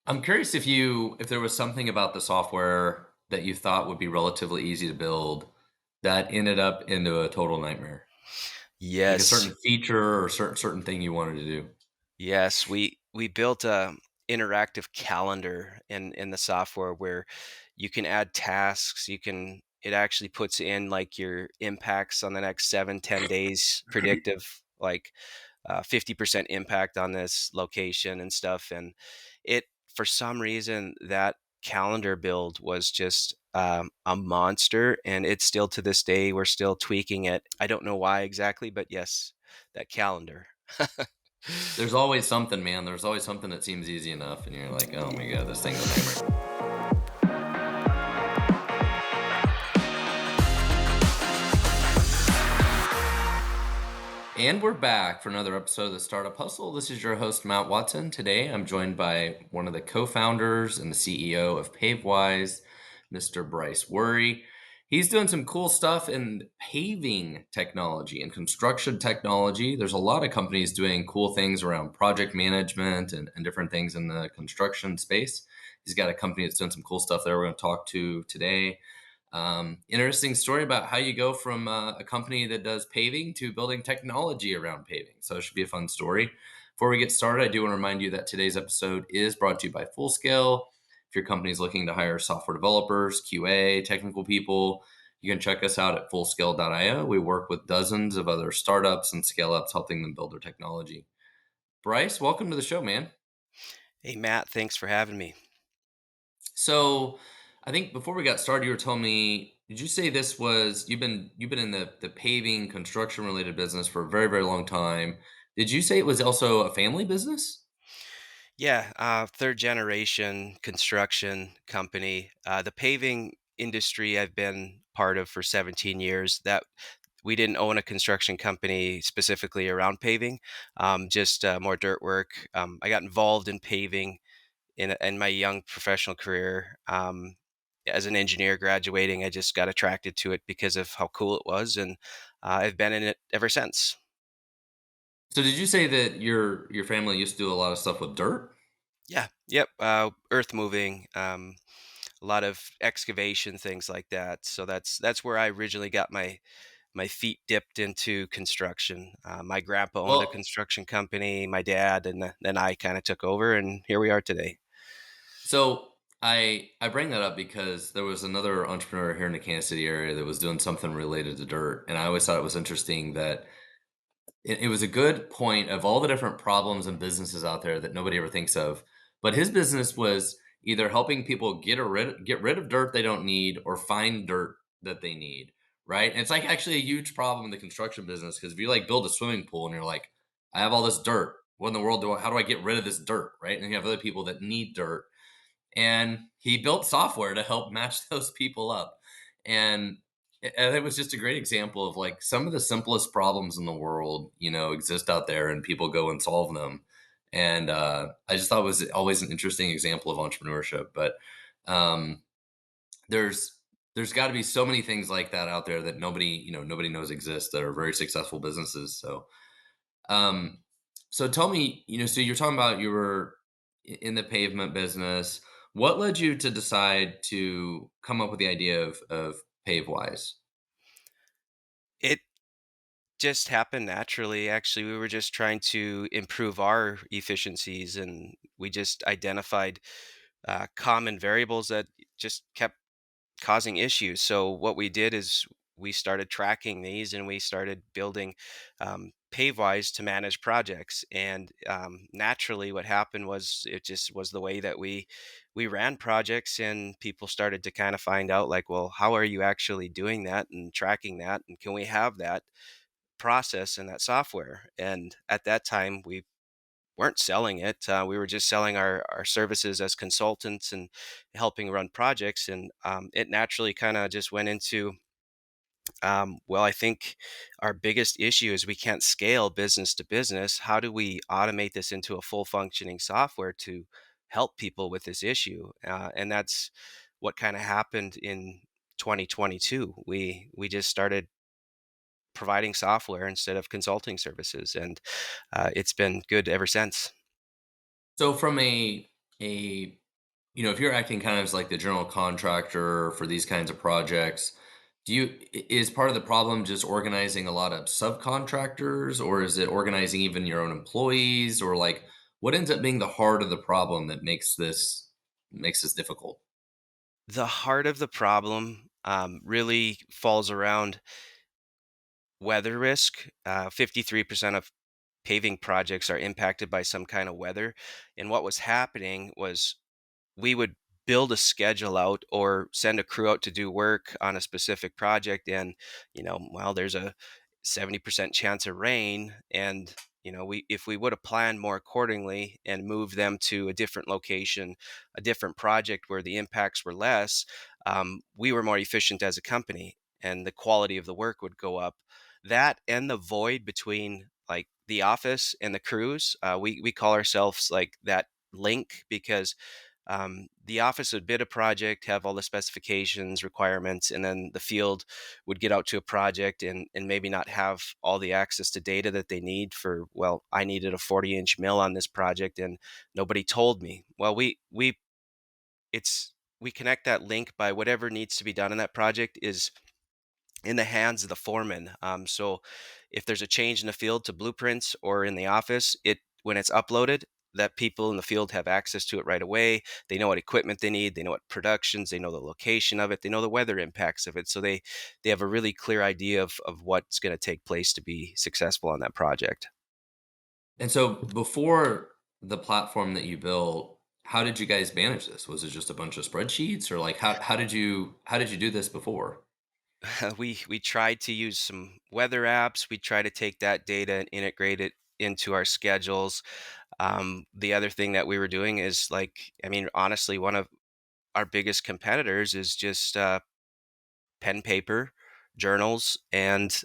I'm curious if there was something about the software that you thought would be relatively easy to build that ended up into a total nightmare. Like a Yes, certain feature or certain thing you wanted to do. yes, we built a interactive calendar in the software where you can add tasks. It actually puts in like your impacts on the next 7, 10 days, predictive, like 50% impact on this location and stuff. And it, for some reason, that calendar build was just a monster. And it's still to this day, we're still tweaking it. I don't know why exactly, but yes, that calendar. There's always something, man. There's always something that seems easy enough, and you're like, oh my god, this thing's a nightmare. And we're back for another episode of the Startup Hustle. This is your host, Matt Watson. Today, I'm joined by one of the co-founders and the CEO of PaveWise, Mr. Bryce Wuori. He's doing some cool stuff in paving technology and construction technology. There's a lot of companies doing cool things around project management and different things in the construction space. He's got a company that's doing some cool stuff there we're going to talk to today. Interesting story about how you go from a company that does paving to building technology around paving. So it should be a fun story. Before we get started, I do want to remind you that today's episode is brought to you by Fullscale. If your company is looking to hire software developers, QA, technical people, you can check us out at fullscale.io. We work with dozens of other startups and scale ups, helping them build their technology. Bryce, welcome to the show, man. Hey, Matt, thanks for having me. So, I think before we got started, you were telling me, did you say this was you've been in the paving construction related business for a very, very long time. Did you say it was also a family business? Yeah, third generation construction company. The paving industry I've been part of for 17 years. That we didn't own a construction company specifically around paving, just more dirt work. I got involved in paving in my young professional career. As an engineer graduating, I just got attracted to it because of how cool it was, and I've been in it ever since. So did you say that your family used to do a lot of stuff with dirt? Yeah, yep. Earth moving, a lot of excavation, things like that. So that's where I originally got my feet dipped into construction. My grandpa owned a Well, construction company, my dad, and then I kind of took over, and here we are today. so I bring that up because there was another entrepreneur here in the Kansas City area that was doing something related to dirt, and I always thought it was interesting that it was a good point of all the different problems and businesses out there that nobody ever thinks of. But his business was either helping people get rid of dirt they don't need or find dirt that they need, right? And it's like actually a huge problem in the construction business because if you like build a swimming pool and you're like, I have all this dirt. What in the world how do I get rid of this dirt, right? And you have other people that need dirt, and he built software to help match those people up. And it was just a great example of like some of the simplest problems in the world, exist out there and people go and solve them. And I just thought it was always an interesting example of entrepreneurship. But um, there's there's got to be so many things like that out there that nobody knows exist that are very successful businesses. Um, so tell me, so you're talking about you were in the pavement business. What led you to decide to come up with the idea of PaveWise? It just happened naturally. Actually, we were just trying to improve our efficiencies, and we just identified common variables that just kept causing issues. So what we did is we started tracking these, and we started building PaveWise to manage projects. And naturally, what happened was it just was the way that we ran projects, and people started to kind of find out like, well, how are you actually doing that and tracking that, and can we have that process and that software? And at that time, we weren't selling it. We were just selling our services as consultants and helping run projects. And it naturally kind of just went into, well, I think our biggest issue is we can't scale business to business. How do we automate this into a full functioning software to help people with this issue? And that's what kind of happened in 2022. We just started providing software instead of consulting services, and it's been good ever since. So from a a if you're acting kind of as like the general contractor for these kinds of projects, is part of the problem just organizing a lot of subcontractors, or is it organizing even your own employees, or like what ends up being the heart of the problem that makes this difficult? The heart of the problem really falls around weather risk. 53% of paving projects are impacted by some kind of weather. And what was happening was we would build a schedule out or send a crew out to do work on a specific project, and well, there's a 70% chance of rain, and we if we would have planned more accordingly and moved them to a different location, a different project where the impacts were less, we were more efficient as a company and the quality of the work would go up. That and the void between like the office and the crews, we call ourselves like that link, because the office would bid a project, have all the specifications, requirements, and then the field would get out to a project and maybe not have all the access to data that they need for, well, I needed a 40-inch mill on this project and nobody told me. Well, we connect that link by whatever needs to be done in that project is in the hands of the foreman. So if there's a change in the field to blueprints or in the office, it when it's uploaded, that people in the field have access to it right away. They know what equipment they need, they know what productions, they know the location of it, they know the weather impacts of it. So they have a really clear idea of what's going to take place to be successful on that project. And so before the platform that you built, how did you guys manage this? Was it just a bunch of spreadsheets, or like how did you do this before? We tried to use some weather apps. We try to take that data and integrate it into our schedules. The other thing that we were doing is like, I mean, honestly, one of our biggest competitors is just pen, paper, journals, and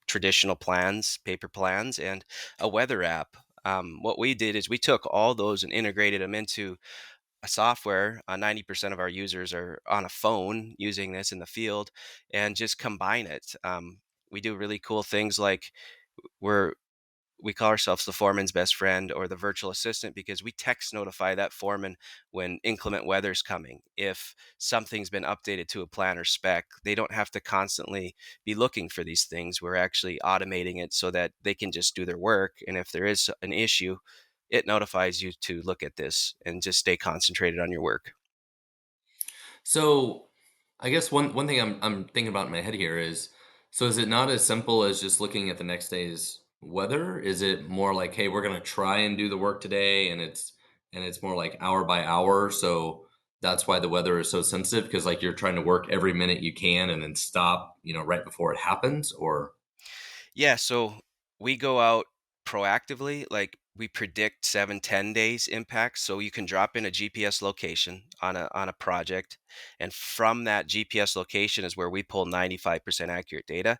traditional plans, paper plans, and a weather app. What we did is we took all those and integrated them into a software. 90% of our users are on a phone using this in the field, and just combine it. We do really cool things like we're we call ourselves the foreman's best friend or the virtual assistant, because we text notify that foreman when inclement weather's coming. If something's been updated to a plan or spec, they don't have to constantly be looking for these things. We're actually automating it so that they can just do their work. And if there is an issue, it notifies you to look at this and just stay concentrated on your work. So, I guess one thing I'm thinking about in my head here is, so is it not as simple as just looking at the next day's weather? Is it more like, hey, we're gonna try and do the work today, and it's more like hour by hour, so that's why the weather is so sensitive, because like you're trying to work every minute you can and then stop, right before it happens, or Yeah, so we go out proactively, like we predict 7, 10 days impacts. So you can drop in a GPS location on a project, and from that GPS location is where we pull 95% accurate data.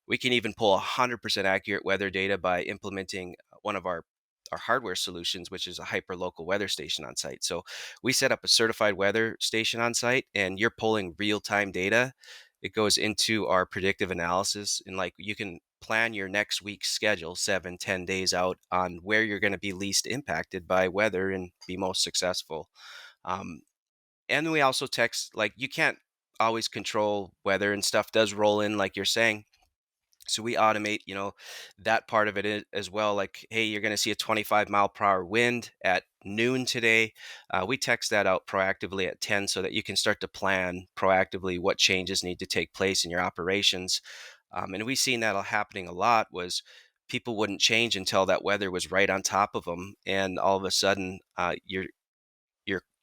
We can even pull 100% accurate weather data by implementing one of our hardware solutions, which is a hyper local weather station on site. So we set up a certified weather station on site, and you're pulling real time data. It goes into our predictive analysis, and like you can plan your next week's schedule 7, 10 days out on where you're going to be least impacted by weather and be most successful. um, and we also text, like you can't always control weather, and stuff does roll in like you're saying. So we automate, that part of it as well. Like, hey, you're going to see a 25-mile-per-hour wind at noon today. We text that out proactively at 10 so that you can start to plan proactively what changes need to take place in your operations. And we seen that happening a lot was people wouldn't change until that weather was right on top of them, and all of a sudden, your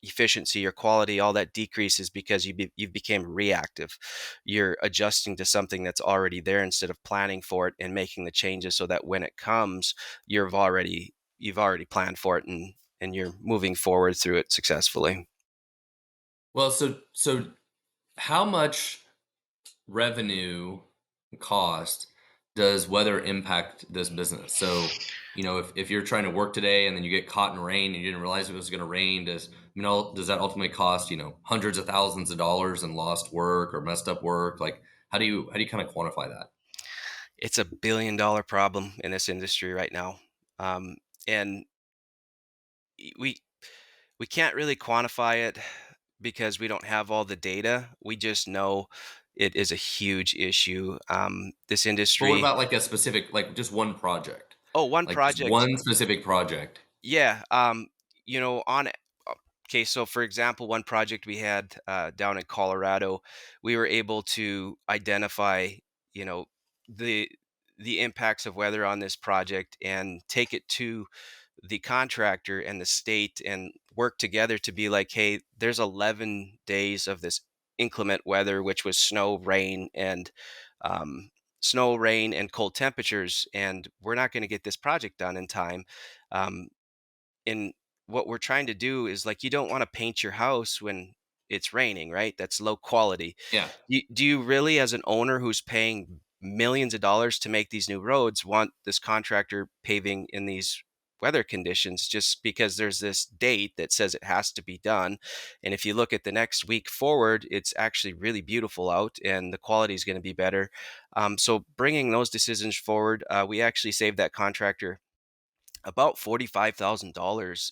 efficiency, your quality, all that decreases because you've became reactive. You're adjusting to something that's already there instead of planning for it and making the changes so that when it comes, you've already planned for it, and you're moving forward through it successfully. well, so how much revenue cost does weather impact this business? So, if you're trying to work today and then you get caught in rain and you didn't realize it was going to rain, does that ultimately cost, hundreds of thousands of dollars in lost work or messed up work? Like, how do you kind of quantify that? It's a billion-dollar problem in this industry right now. And we We can't really quantify it because we don't have all the data. We just know it is a huge issue. This But what industry. about like a specific, like just one project? Oh, one Like just project. one specific project? Yeah. On okay, so for example, one project we had down in Colorado, we were able to identify, you know, the the impacts of weather on this project and take it to the contractor and the state and work together to be like, hey, there's 11 days of this inclement weather, which was um, snow, rain, and cold temperatures, and we're not going to get this project done in time. Um, and what we're trying to do is like you don't want to paint your house when it's raining, right? That's low quality. Yeah. Do you really, as an owner who's paying millions of dollars to make these new roads, want this contractor paving in these weather conditions just because there's this date that says it has to be done? And if you look at the next week forward, it's actually really beautiful out and the quality is going to be better. So bringing those decisions forward, we actually saved that contractor about $45,000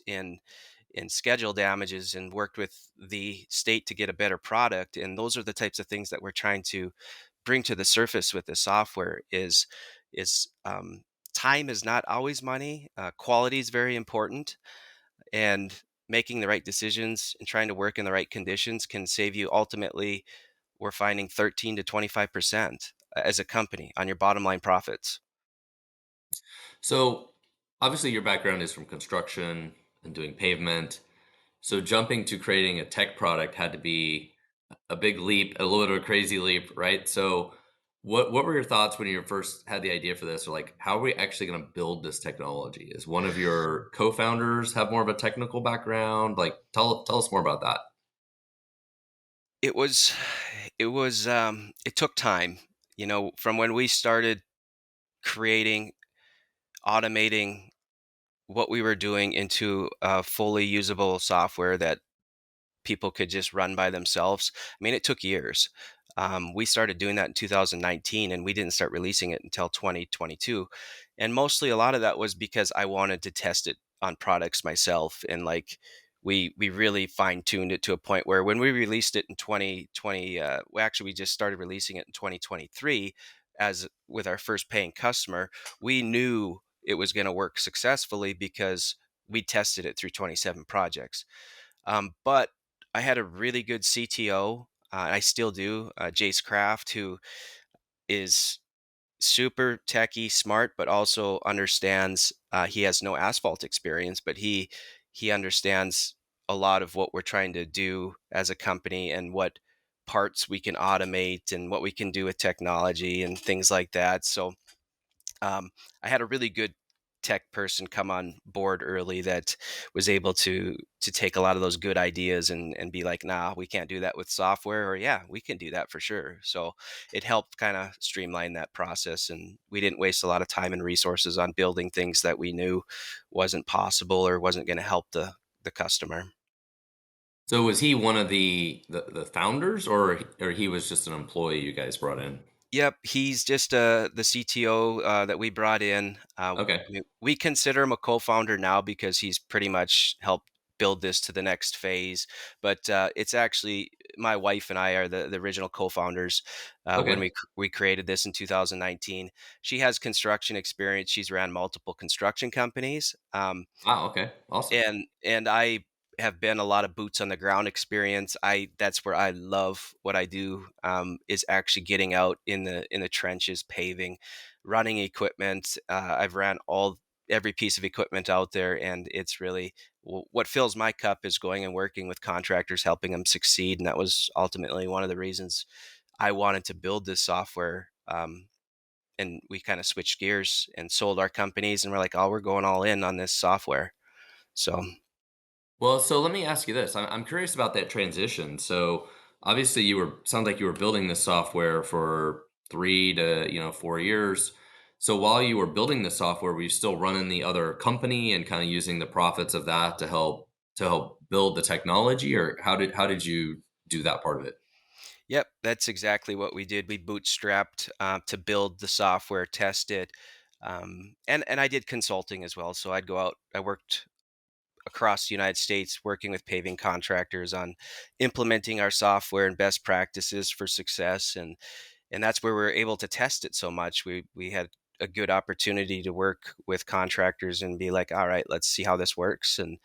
in schedule damages and worked with the state to get a better product. And those are the types of things that we're trying to bring to the surface with the software. Is time is not always money. Quality is very important, and making the right decisions and trying to work in the right conditions can save you ultimately. We're finding 13 to 25% as a company on your bottom line profits. So obviously your background is from construction and doing pavement. So jumping to creating a tech product had to be a big leap, a little bit of a crazy leap, right? So what were your thoughts when you first had the idea for this? Or like, how are we actually going to build this technology? Is one of your co-founders have more of a technical background? Like, tell us more about that. It was it took time, from when we started creating, automating what we were doing into a fully usable software that people could just run by themselves. I mean, it took years. We started doing that in 2019 and we didn't start releasing it until 2022. And mostly a lot of that was because I wanted to test it on products myself. And like, we really fine tuned it to a point where when we released it in 2020, we just started releasing it in 2023 as with our first paying customer. We knew it was going to work successfully because we tested it through 27 projects. But I had a really good CTO. I still do, Jace Kraft, who is super techie, smart, but also understands. He has no asphalt experience, but he understands a lot of what we're trying to do as a company and what parts we can automate and what we can do with technology and things like that. So I had a really good tech person come on board early that was able to take a lot of those good ideas and be like, nah, we can't do that with software, or yeah, we can do that for sure. So it helped kind of streamline that process, and we didn't waste a lot of time and resources on building things that we knew wasn't possible or wasn't going to help the customer. So was he one of the founders, or he was just an employee you guys brought in? Yep, he's just the CTO that we brought in. Okay. We consider him a co-founder now because he's pretty much helped build this to the next phase. But it's actually my wife and I are the original co-founders when Okay. we created this in 2019. She has construction experience. She's ran multiple construction companies. Wow. Okay. Awesome. And I have been a lot of boots on the ground experience. I That's where I love what I do, is actually getting out in the trenches, paving, running equipment. I've ran all every piece of equipment out there, and it's really what fills my cup is going and working with contractors, helping them succeed. And that was ultimately one of the reasons I wanted to build this software. And we kind of switched gears and sold our companies, and we're like, oh, we're going all in on this software. So. Well, so let me ask you this. I'm curious about that transition. So obviously sounds like you were building this software for 3 to 4 years. So while you were building the software, were you still running the other company and kind of using the profits of that to help build the technology, or how did you do that part of it? Yep, that's exactly what we did. We bootstrapped to build the software, test it, and I did consulting as well. So I'd go out. I worked across the United States, working with paving contractors on implementing our software and best practices for success. And that's where we're able to test it so much. We had a good opportunity to work with contractors and be like, all right, let's see how this works. And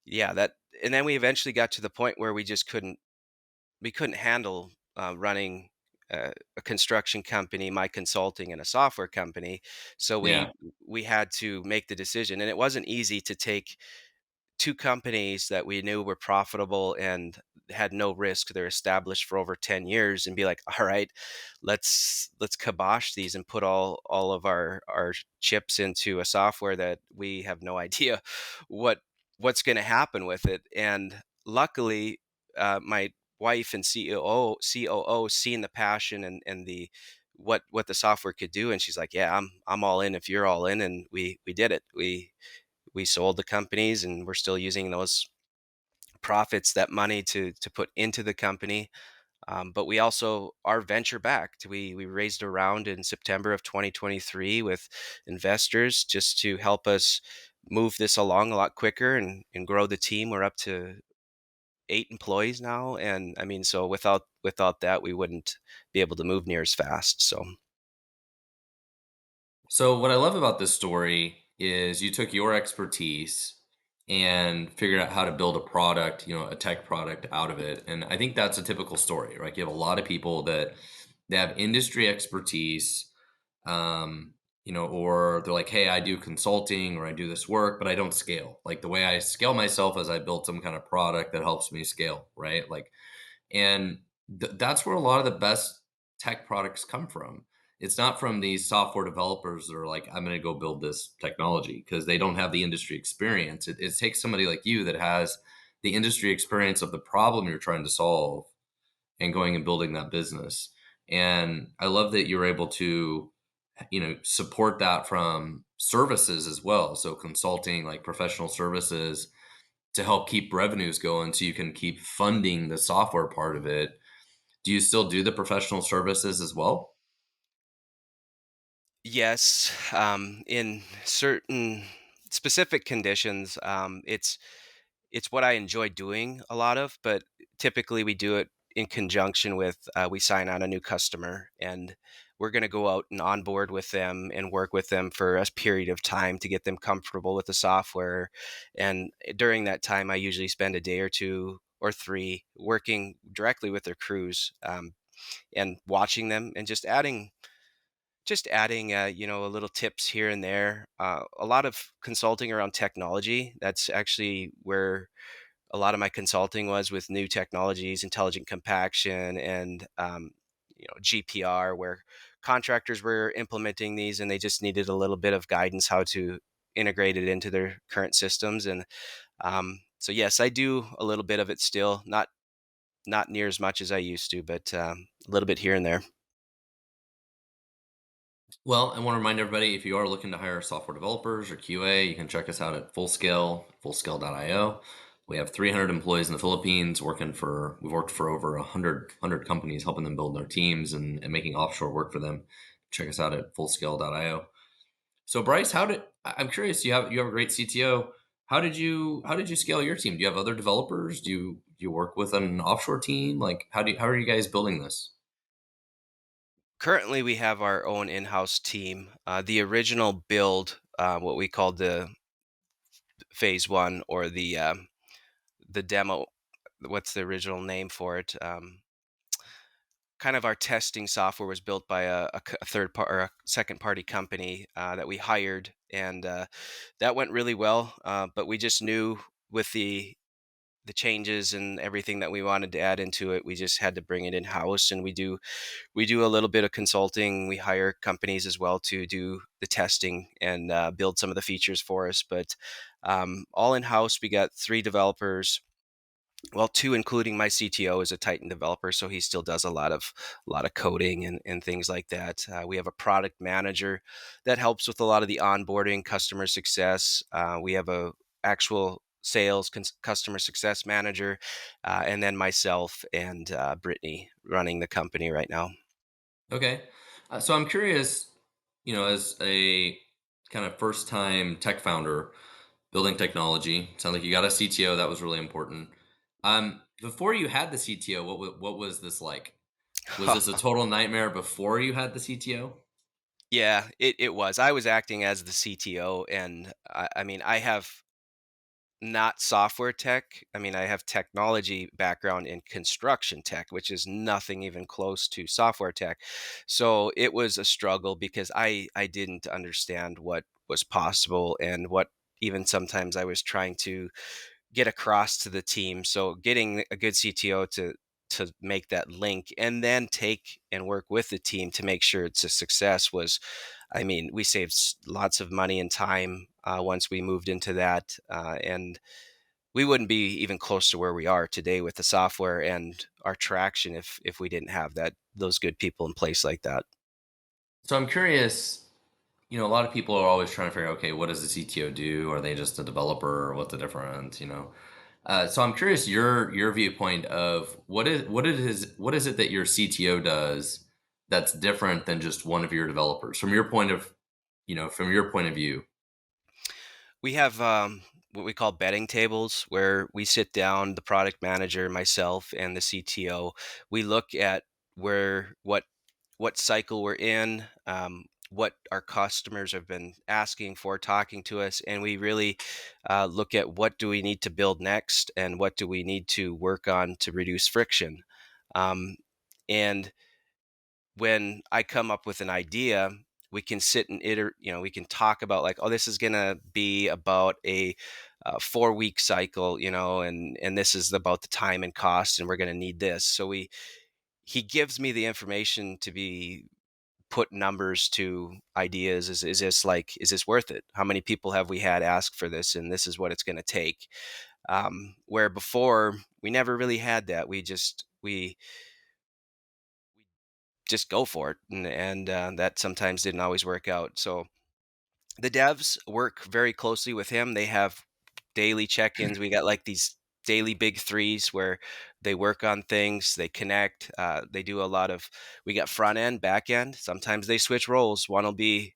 yeah, that, and then we eventually got to the point where we couldn't handle running a construction company, my consulting, and a software company. So Yeah. we had to make the decision, and it wasn't easy to take two companies that we knew were profitable and had no risk. They're established for over 10 years, and be like, all right, let's kibosh these and put all of our chips into a software that we have no idea what what's going to happen with it. And luckily, my wife and COO seen the passion and the what the software could do, and she's like, yeah, I'm all in if you're all in. And we did it. We sold the companies, and we're still using those profits, that money, to put into the company. But we also are venture backed. We raised a round in September of 2023 with investors just to help us move this along a lot quicker and grow the team. We're up to 8 employees now, and I mean, so without that, we wouldn't be able to move near as fast. So So what I love about this story is you took your expertise and figured out how to build a product, a tech product out of it. And I think that's a typical story, right? You have a lot of people that they have industry expertise, or they're like, hey, I do consulting or I do this work, but I don't scale. Like the way I scale myself is I built some kind of product that helps me scale, right? Like, and that's where a lot of the best tech products come from. It's not from these software developers that are like, I'm going to go build this technology because they don't have the industry experience. It takes somebody like you that has the industry experience of the problem you're trying to solve and going and building that business. And I love that you're able to, support that from services as well. So consulting, like professional services, to help keep revenues going so you can keep funding the software part of it. Do you still do the professional services as well? yes, in certain specific conditions, it's what I enjoy doing a lot of, but typically we do it in conjunction with, we sign on a new customer, and we're going to go out and onboard with them and work with them for a period of time to get them comfortable with the software. And during that time, I usually spend a day or two or three working directly with their crews, and watching them and just adding a little tips here and there. A lot of consulting around technology. That's actually where a lot of my consulting was, with new technologies, intelligent compaction, and GPR, where contractors were implementing these and they just needed a little bit of guidance how to integrate it into their current systems. And so yes, I do a little bit of it still, not near as much as I used to, but a little bit here and there. Well, I want to remind everybody, if you are looking to hire software developers or QA, you can check us out at fullscale.io. We have 300 employees in the Philippines we've worked for over 100 companies, helping them build their teams and making offshore work for them. Check us out at fullscale.io. So Bryce, I'm curious, you have a great CTO. How did you scale your team? Do you have other developers? Do you work with an offshore team? Like how are you guys building this? Currently, we have our own in-house team. The original build, what we called the phase one, or the demo. What's the original name for it? Kind of our testing software was built by a third part or a second party company that we hired, and that went really well. But we just knew, with the changes and everything that we wanted to add into it, we just had to bring it in house. And we do a little bit of consulting. We hire companies as well to do the testing and build some of the features for us. But all in house, we got 3 developers. Well, two, including my CTO, is a Titan developer, so he still does a lot of coding and things like that. We have a product manager that helps with a lot of the onboarding, customer success. We have a actual sales customer success manager, and then myself and Brittany running the company right now. Okay. So I'm curious, as a kind of first time tech founder, building technology. Sounds like you got a CTO. That was really important. Before you had the CTO, what was this like? Was this a total nightmare before you had the CTO? Yeah, it was. I was acting as the CTO, and I mean, I have not software tech. I mean, I have technology background in construction tech, which is nothing even close to software tech. So it was a struggle because I didn't understand what was possible and what even sometimes I was trying to get across to the team. So getting a good CTO to make that link and then take and work with the team to make sure it's a success was, I mean, we saved lots of money and time once we moved into that, and we wouldn't be even close to where we are today with the software and our traction if we didn't have those good people in place like that. So I'm curious. A lot of people are always trying to figure out, okay, what does the CTO do? Are they just a developer? Or what's the difference? So I'm curious your viewpoint of what is it that your CTO does that's different than just one of your developers from your point of view. We have what we call betting tables where we sit down, the product manager, myself, and the CTO. We look at what cycle we're in, what our customers have been asking for, talking to us, and we really look at what do we need to build next and what do we need to work on to reduce friction. Um, and when I come up with an idea, we can sit and we can talk about like, oh, this is gonna be about a 4 week cycle, and this is about the time and cost, and we're gonna need this. So he gives me the information to be put numbers to ideas. Is this worth it? How many people have we had ask for this, and this is what it's gonna take. Where before we never really had that. We just go for it, and that sometimes didn't always work out. So the devs work very closely with him. They have daily check-ins. We got like these daily big threes where they work on things, they connect, they do a lot of. We got front end, back end. Sometimes they switch roles. One will be,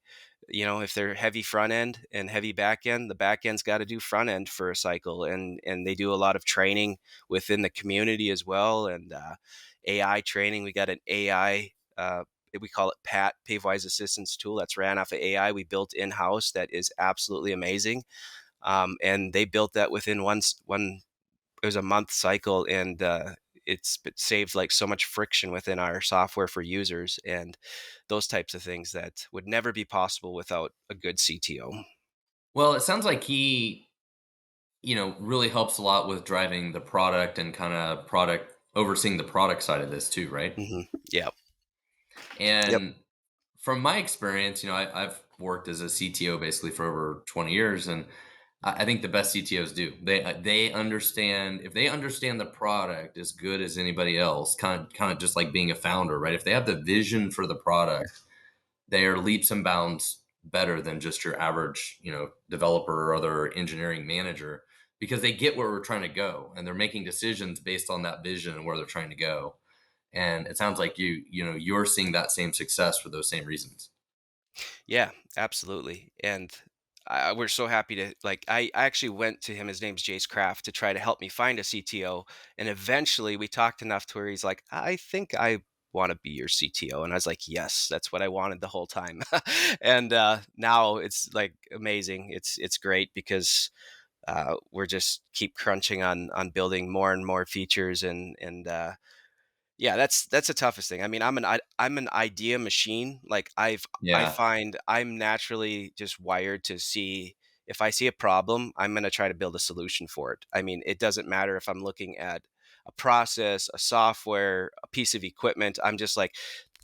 if they're heavy front end and heavy back end, the back end's got to do front end for a cycle, and they do a lot of training within the community as well, and AI training. We got an AI. We call it PAT, PaveWise Assistance Tool, that's ran off of AI. We built in house that is absolutely amazing, and they built that within one. It was a month cycle, and it saved like so much friction within our software for users and those types of things that would never be possible without a good CTO. Well, it sounds like he really helps a lot with driving the product and kind of product overseeing the product side of this too, right? Hmm. Yeah. Yep. And from my experience, I've worked as a CTO basically for over 20 years, and I think the best CTOs do. They understand if they understand the product as good as anybody else, kind of just like being a founder, right? If they have the vision for the product, they are leaps and bounds better than just your average, developer or other engineering manager because they get where we're trying to go and they're making decisions based on that vision and where they're trying to go. And it sounds like you're seeing that same success for those same reasons. Yeah, absolutely. And we're so happy to like. I actually went to him. His name's Jace Craft to try to help me find a CTO. And eventually, we talked enough to where he's like, "I think I want to be your CTO." And I was like, "Yes, that's what I wanted the whole time." And now it's like amazing. It's great because we're just keep crunching on building more and more features and yeah, that's the toughest thing. I mean, I'm an idea machine. Like I Yeah. find I'm naturally just wired to see if I see a problem, I'm going to try to build a solution for it. I mean, it doesn't matter if I'm looking at a process, a software, a piece of equipment. I'm just like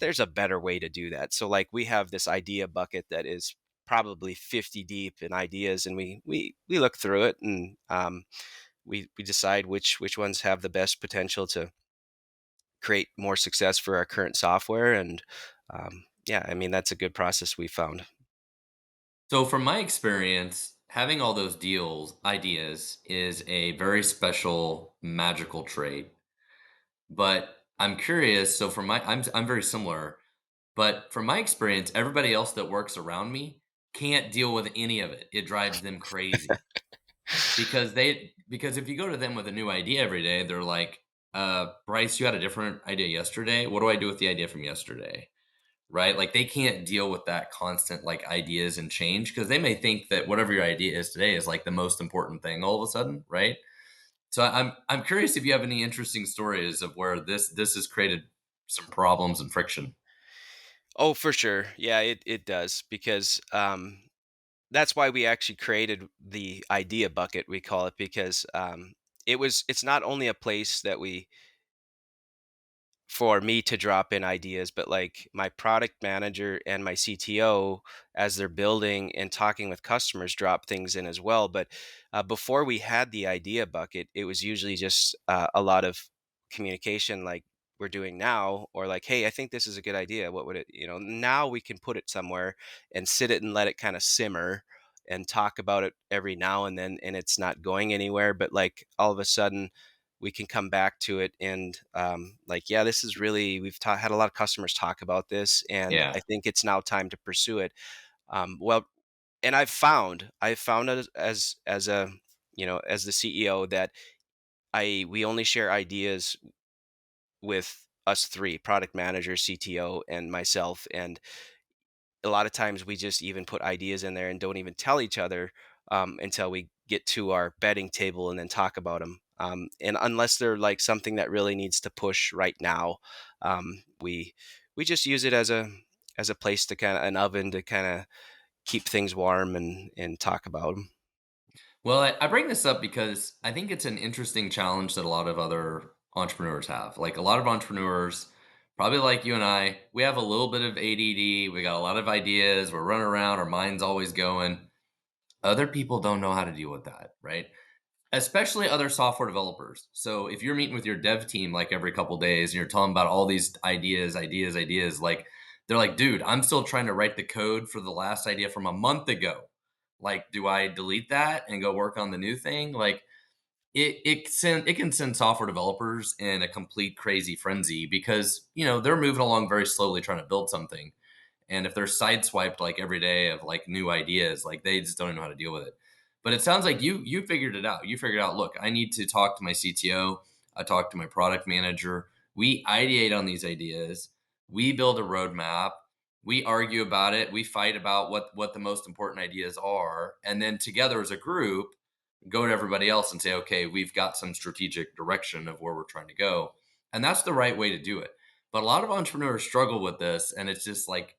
there's a better way to do that. So like we have this idea bucket that is probably 50 deep in ideas, and we look through it, and we decide which ones have the best potential to create more success for our current software. And yeah, I mean, that's a good process we found. So from my experience, having all those deals ideas is a very special magical trait. But I'm curious, so from I'm very similar, but from my experience, everybody else that works around me can't deal with any of it. It drives them crazy. because if you go to them with a new idea every day, they're like, Bryce, you had a different idea yesterday. What do I do with the idea from yesterday? Right? Like they can't deal with that constant like ideas and change because they may think that whatever your idea is today is like the most important thing all of a sudden, right? So I'm curious if you have any interesting stories of where this has created some problems and friction. Oh, for sure. Yeah, it does because that's why we actually created the idea bucket, we call it, because it's not only a place that we for me to drop in ideas, but like my product manager and my CTO, as they're building and talking with customers, drop things in as well. But before we had the idea bucket, it was usually just a lot of communication, like we're doing now, or like, hey, I think this is a good idea. What would it, now we can put it somewhere and sit it and let it kind of simmer and talk about it every now and then, and it's not going anywhere. But like all of a sudden, we can come back to it and like, yeah, this is really had a lot of customers talk about this, and I Yeah. think it's now time to pursue it. Well, and I've found as a as the CEO that I we only share ideas with us three: product manager, CTO, and myself. And a lot of times we just even put ideas in there and don't even tell each other until we get to our betting table and then talk about them. And unless they're like something that really needs to push right now, we just use it as a place to kind of an oven to kind of keep things warm and talk about them. Well, I bring this up because I think it's an interesting challenge that a lot of other entrepreneurs have. Like a lot of entrepreneurs, probably like you and I, we have a little bit of ADD. We got a lot of ideas. We're running around. Our mind's always going. Other people don't know how to deal with that, right? Especially other software developers. So if you're meeting with your dev team like every couple days and you're telling about all these ideas, like they're like, dude, I'm still trying to write the code for the last idea from a month ago. Like, do I delete that and go work on the new thing? Like it can send software developers in a complete crazy frenzy because they're moving along very slowly trying to build something. And if they're sideswiped like every day of like new ideas, like they just don't know how to deal with it. But it sounds like you figured it out. You figured out, look, I need to talk to my CTO. I talk to my product manager. We ideate on these ideas. We build a roadmap. We argue about it. We fight about what the most important ideas are. And then together as a group, go to everybody else and say, okay, we've got some strategic direction of where we're trying to go. And that's the right way to do it. But a lot of entrepreneurs struggle with this, and it's just like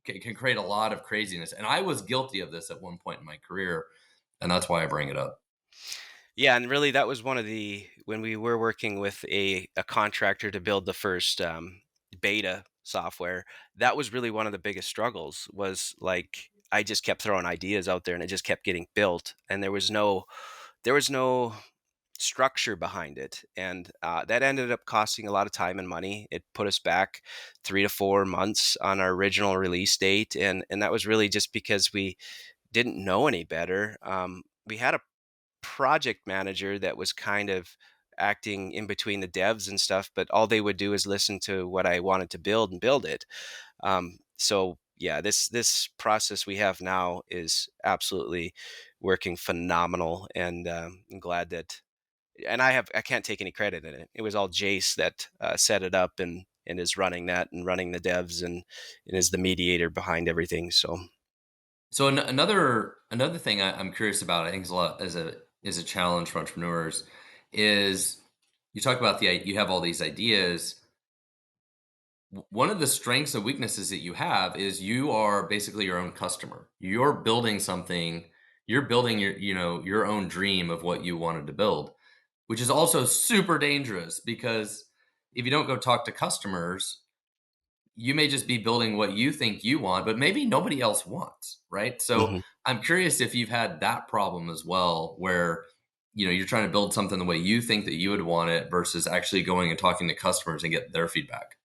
can create a lot of craziness. And I was guilty of this at one point in my career, and that's why I bring it up. Yeah, and really that was one of the when we were working with a contractor to build the first beta software, that was really one of the biggest struggles was like I just kept throwing ideas out there and it just kept getting built and there was no structure behind it. And that ended up costing a lot of time and money. It put us back 3 to 4 months on our original release date, and that was really just because we didn't know any better. We had a project manager that was kind of acting in between the devs and stuff, but all they would do is listen to what I wanted to build and build it. So yeah, this process we have now is absolutely working phenomenal, and I'm glad that. And I can't take any credit in it. It was all Jace that set it up and is running that and running the devs and is the mediator behind everything. So. So another thing I'm curious about, I think is a lot is a challenge for entrepreneurs, is you talk about you have all these ideas. One of the strengths and weaknesses that you have is you are basically your own customer. You're building something. You're building your own dream of what you wanted to build, which is also super dangerous because if you don't go talk to customers, you may just be building what you think you want, but maybe nobody else wants, right? So Mhm. I'm curious if you've had that problem as well, where you're trying to build something the way you think that you would want it versus actually going and talking to customers and get their feedback.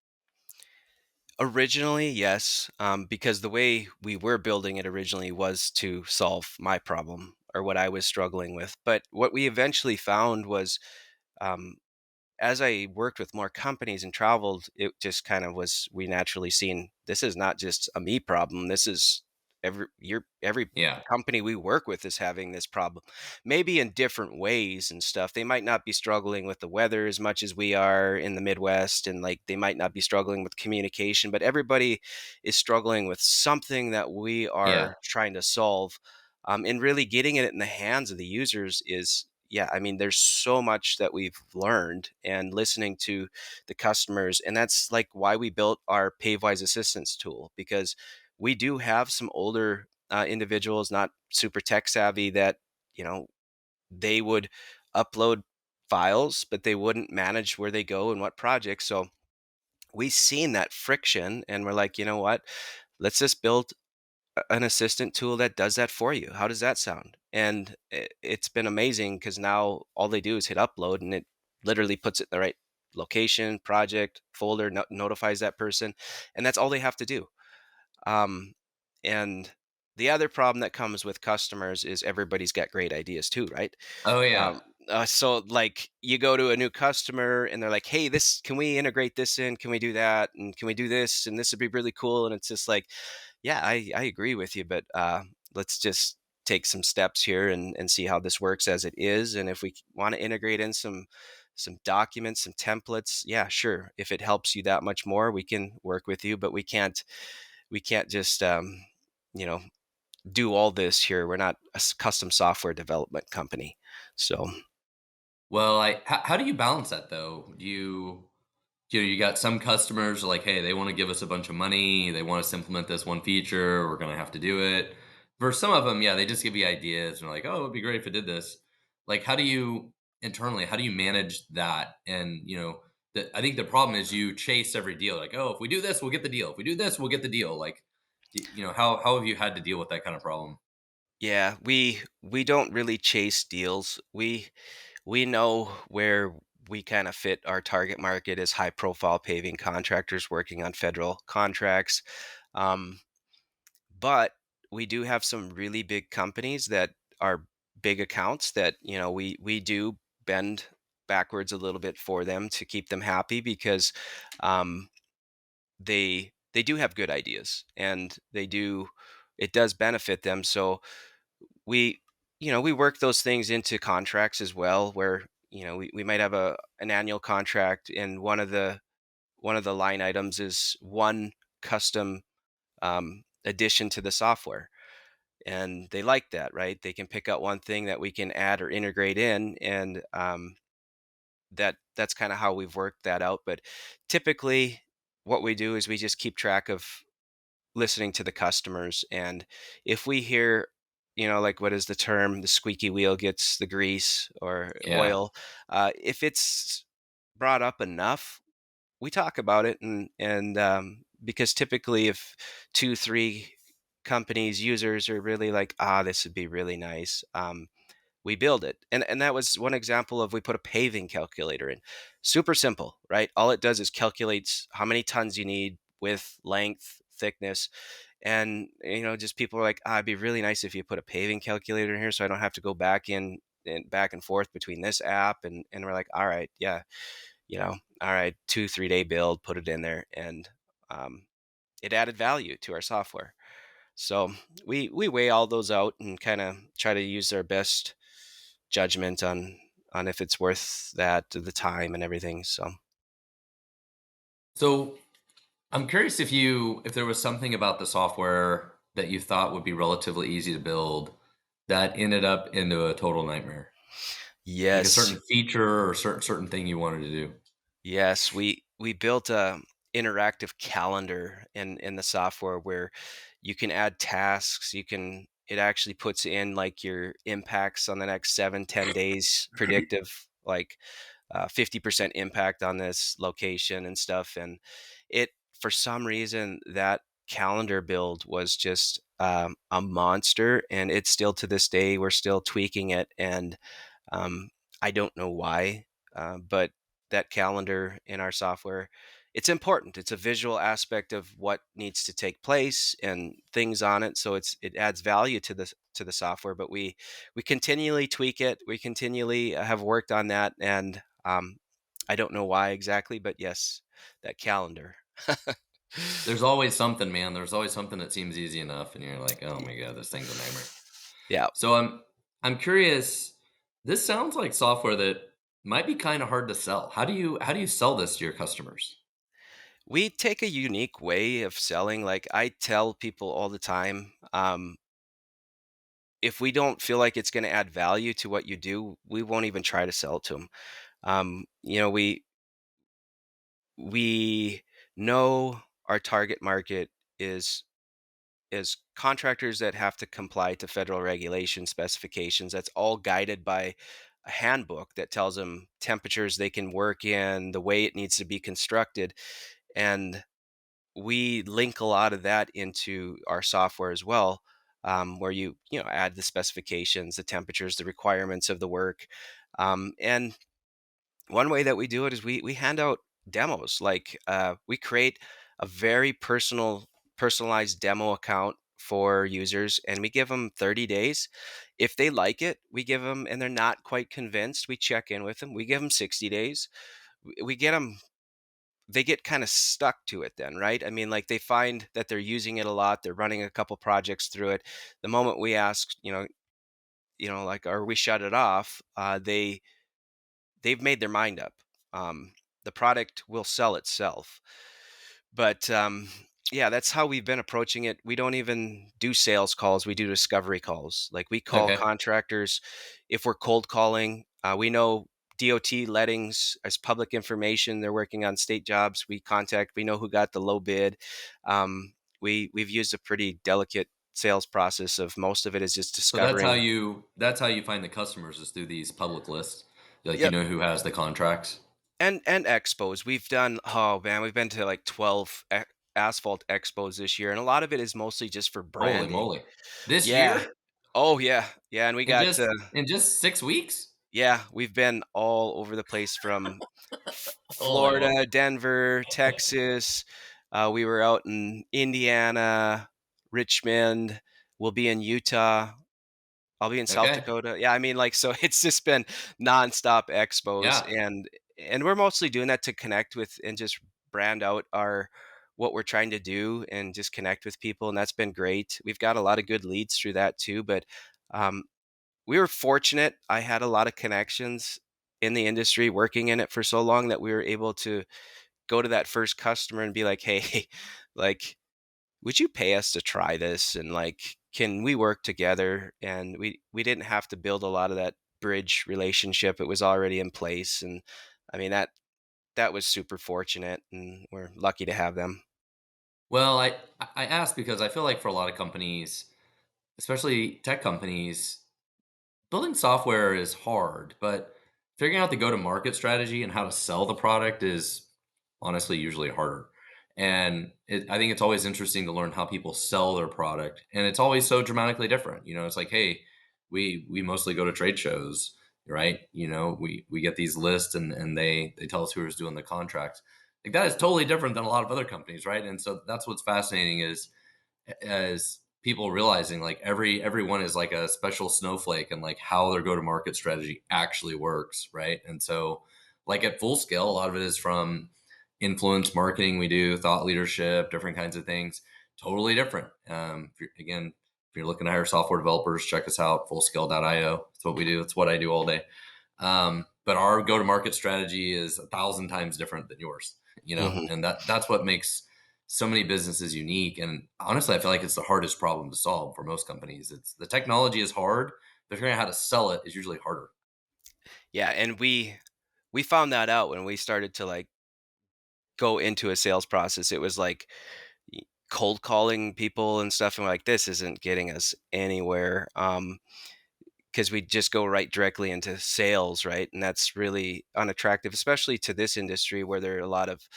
Originally, yes, because the way we were building it originally was to solve my problem or what I was struggling with. But what we eventually found was, um, as I worked with more companies and traveled, it just kind of was we naturally seen this is not just a me problem. This is every Yeah. company we work with is having this problem, maybe in different ways and stuff. They might not be struggling with the weather as much as we are in the Midwest, and like they might not be struggling with communication, but everybody is struggling with something that we Yeah. are trying to solve. And really getting it in the hands of the users is, yeah, I mean, there's so much that we've learned and listening to the customers. And that's like why we built our PaveWise assistance tool, because we do have some older individuals, not super tech savvy, that, you know, they would upload files, but they wouldn't manage where they go and what projects. So we seen that friction and we're like, you know what? Let's just build an assistant tool that does that for you. How does that sound? And it's been amazing because now all they do is hit upload and it literally puts it in the right location, project, folder, notifies that person. And that's all they have to do. Um, and the other problem that comes with customers is everybody's got great ideas too, right? Oh, yeah. Um, so like you go to a new customer and they're like, "Hey, this can we integrate this in? Can we do that? And can we do this? And this would be really cool." And it's just like, yeah, I agree with you, but let's just take some steps here and see how this works as it is. And if we want to integrate in some documents, some templates, yeah, sure. If it helps you that much more, we can work with you, but we can't just you know do all this here. We're not a custom software development company. So Well, how do you balance that though? You got some customers are like, hey, they want to give us a bunch of money. They want us to implement this one feature. We're going to have to do it. For some of them, yeah, they just give you ideas and are like, oh, it'd be great if it did this. Like, how do you internally, how do you manage that? And, I think the problem is you chase every deal. Like, oh, if we do this, we'll get the deal. If we do this, we'll get the deal. Like, how have you had to deal with that kind of problem? yeah, we don't really chase deals. We know where we kind of fit our target market as high profile paving contractors working on federal contracts. Um, but we do have some really big companies that are big accounts that, we do bend backwards a little bit for them to keep them happy because um, they do have good ideas and it does benefit them. So we we work those things into contracts as well, where we might have an annual contract, and one of the line items is one custom addition to the software, and they like that, right? They can pick out one thing that we can add or integrate in, and that's kind of how we've worked that out. But typically what we do is we just keep track of listening to the customers. And if we hear, like, what is the term? The squeaky wheel gets the grease or Yeah. oil. If it's brought up enough, we talk about it. And because typically if two, three companies, users are really like, this would be really nice. We build it. And that was one example of we put a paving calculator in. Super simple, right? All it does is calculates how many tons you need, width, length, thickness. And just people are like, it'd be really nice if you put a paving calculator in here so I don't have to go back in and back and forth between this app. And we're like, all right, yeah, all right, 2-3 day build, put it in there. And um, it added value to our software. So we weigh all those out and kind of try to use our best judgment on if it's worth the time and everything. So So I'm curious if there was something about the software that you thought would be relatively easy to build that ended up into a total nightmare. Like a yes, certain feature or certain thing you wanted to do. yes, we built a interactive calendar in the software where you can add tasks. It actually puts in like your impacts on the next 7-10 days, predictive, like 50% impact on this location and stuff. And it, for some reason, that calendar build was just a monster. And it's still, to this day, we're still tweaking it. And um, I don't know why, but that calendar in our software, it's important. It's a visual aspect of what needs to take place and things on it. So it adds value to the software. But we continually tweak it. We continually have worked on that, and I don't know why exactly, but yes, that calendar. There's always something, man. There's always something that seems easy enough, and you're like, "Oh my god, this thing's a nightmare." Yeah. So I'm curious. This sounds like software that might be kind of hard to sell. How do you sell this to your customers? We take a unique way of selling. Like I tell people all the time, if we don't feel like it's going to add value to what you do, we won't even try to sell it to them. We know our target market is contractors that have to comply to federal regulation specifications. That's all guided by a handbook that tells them temperatures they can work in, the way it needs to be constructed, and we link a lot of that into our software as well, where you know add the specifications, the temperatures, the requirements of the work, and one way that we do it is we hand out demos. Like we create a very personalized demo account for users, and we give them 30 days. If they like it, we give them, and they're not quite convinced, we check in with them. We give them 60 days. We get them, they get kind of stuck to it then, right? I mean, like they find that they're using it a lot, they're running a couple projects through it. The moment we ask, like, or we shut it off, they've made their mind up. Um, the product will sell itself. But yeah, that's how we've been approaching it. We don't even do sales calls, we do discovery calls. Like we call Okay. contractors if we're cold calling. We know DOT lettings as public information. They're working on state jobs. We know who got the low bid. We've used a pretty delicate sales process of most of it is just So that's how discovering. you find the customers is through these public lists. Like you Yep. know who has the contracts. And expos. We've done, oh man, we've been to like 12 asphalt expos this year, and a lot of it is mostly just for Holy branding. moly. This Yeah. year? Oh yeah. Yeah, and we got In just 6 weeks? yeah, we've been all over the place from Holy Florida, moly. Denver, Texas. We were out in Indiana, Richmond. We'll be in Utah. I'll be in South Okay. Dakota. Yeah, I mean, like, so it's just been nonstop expos, Yeah. and we're mostly doing that to connect with and just brand out our what we're trying to do and just connect with people, and that's been great. We've got a lot of good leads through that too, but um, we were fortunate. I had a lot of connections in the industry, working in it for so long that we were able to go to that first customer and be like, "Hey, like, would you pay us to try this, and like can we work together?" And we didn't have to build a lot of that bridge relationship. It was already in place, and I mean that was super fortunate, and we're lucky to have them. Well, I asked because I feel like for a lot of companies, especially tech companies, building software is hard, but figuring out the go-to-market strategy and how to sell the product is honestly usually harder. And I think it's always interesting to learn how people sell their product, and it's always so dramatically different. It's like, hey, we mostly go to trade shows, right? We get these lists, and they tell us who's doing the contracts. Like that is totally different than a lot of other companies, right? And so that's what's fascinating is as people realizing like everyone is like a special snowflake and like how their go to market strategy actually works, right? And so like at full scale, a lot of it is from influence marketing. We do thought leadership, different kinds of things, totally different. If you're looking to hire software developers, check us out, fullscale.io. It's what we do. It's what I do all day. But our go to market strategy is 1,000 times different than yours, Hmm. and that's what makes so many businesses unique. And honestly, I feel like it's the hardest problem to solve for most companies. It's the technology is hard, but figuring out how to sell it is usually harder. Yeah, and we found that out when we started to like go into a sales process. It was like cold calling people and stuff, and we're like, this isn't getting us anywhere. Because we just go right directly into sales, right? And that's really unattractive, especially to this industry where there are a lot of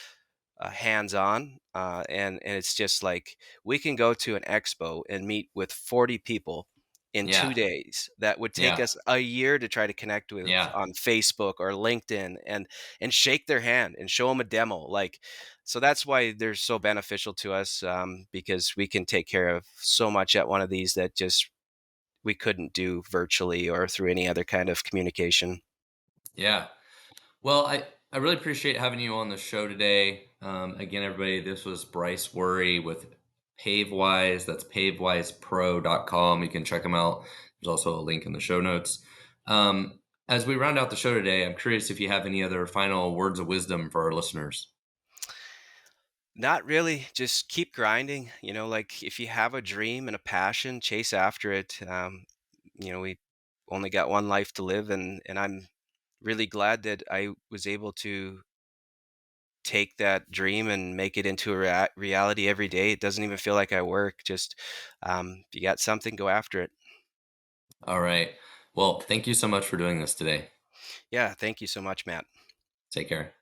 hands-on, and it's just like we can go to an expo and meet with 40 people in Yeah, 2 days that would take yeah, us a year to try to connect with yeah, on Facebook or LinkedIn and shake their hand and show them a demo. Like, so that's why they're so beneficial to us, because we can take care of so much at one of these that just we couldn't do virtually or through any other kind of communication. yeah. Well, I really appreciate having you on the show today. Again, everybody, this was Bryce Wuori with PaveWise. That's pavewisepro.com. You can check them out. There's also a link in the show notes. As we round out the show today, I'm curious if you have any other final words of wisdom for our listeners. Not really. Just keep grinding. Like if you have a dream and a passion, chase after it. We only got one life to live, and I'm really glad that I was able to take that dream and make it into a reality every day. It doesn't even feel like I work. Just if you got something, go after it. All right. Well, thank you so much for doing this today. Yeah. Thank you so much, Matt. Take care.